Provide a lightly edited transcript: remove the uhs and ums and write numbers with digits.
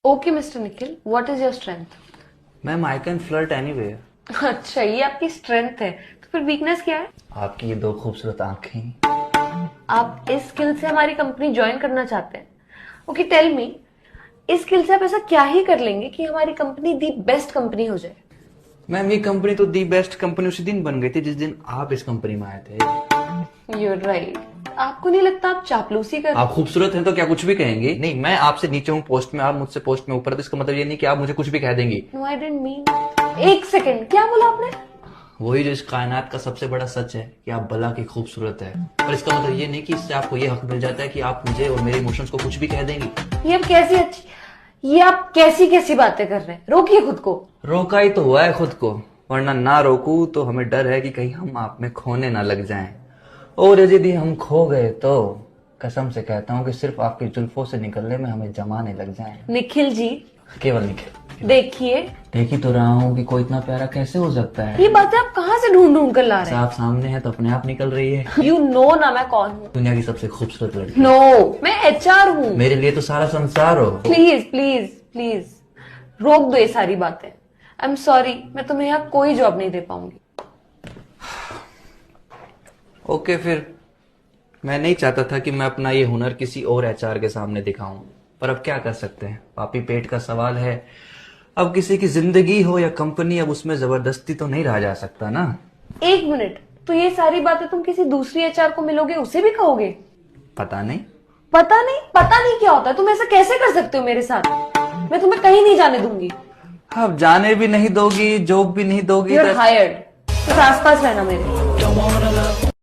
Okay mister Nikhil, what is your strength? Ma'am I can flirt anywhere. अच्छा, ये आपकी strength है, तो फिर वीकनेस क्या है? आपकी ये दो खूबसूरत आंखें। आप इस स्किल से हमारी कंपनी ज्वाइन करना चाहते हैं? ओके टेल मी, इस स्किल से आप ऐसा क्या ही कर लेंगे कि हमारी कंपनी दी बेस्ट कंपनी हो जाए? मैम ये कंपनी तो दी बेस्ट कंपनी उसी दिन बन गई थी जिस दिन आप इस कंपनी में आए थे। You're right. आपको नहीं लगता आप चापलूसी कर? आप खूबसूरत हैं तो क्या कुछ भी कहेंगे? नहीं, मैं आपसे नीचे हूँ पोस्ट में, आप मुझसे पोस्ट में ऊपर, तो इसका मतलब ये नहीं कि आप मुझे कुछ भी कह देंगी। No I didn't mean. एक सेकंड, क्या बोला आपने? वही जो इस कायनात का सबसे बड़ा सच है कि आप भला की खूबसूरत है, पर इसका मतलब ये नहीं कि इससे आपको ये हक मिल जाता है कि आप मुझे और मेरे इमोशंस को कुछ भी कह देंगी। ये आप कैसी कैसी बातें कर रहे हैं? रोकिए खुद को। रोका ही तो हुआ है खुद को, वरना ना रोकू तो हमें डर है कि कहीं हम आप में खोने ना लग जाएं, और यदि हम खो गए तो कसम से कहता हूँ कि सिर्फ आपकी जुल्फों से निकलने में हमें जमाने लग जाएं। निखिल जी, केवल निखिल। देखिए, देख ही तो रहा हूँ कि कोई इतना प्यारा कैसे हो सकता है। ये बातें आप कहाँ से ढूंढ ढूंढ कर ला रहे हैं? आप सामने है तो अपने आप निकल रही है। यू नो ना मैं कौन हूँ? दुनिया की सबसे खूबसूरत लड़की। नो, मैं HR हूँ। मेरे लिए तो सारा संसार हो। प्लीज प्लीज प्लीज रोक दो ये सारी बातें। आई एम सॉरी, मैं तुम्हें यहाँ कोई जॉब नहीं दे पाऊंगी। ओके फिर, मैं नहीं चाहता था कि मैं अपना ये हुनर किसी और HR के सामने दिखाऊं, पर अब क्या कर सकते हैं, पापी पेट का सवाल है। अब किसी की जिंदगी हो या कंपनी, अब उसमें जबरदस्ती तो नहीं रहा जा सकता ना। एक मिनट, तो ये सारी बातें तुम किसी दूसरी HR को मिलोगे उसे भी कहोगे? पता नहीं। पता नहीं? पता नहीं क्या होता है? तुम ऐसा कैसे कर सकते हो मेरे साथ? मैं तुम्हें कहीं नहीं जाने दूंगी। अब जाने भी नहीं दोगी, जॉब भी नहीं दोगी। You're hired। तो आसपास रहना मेरे।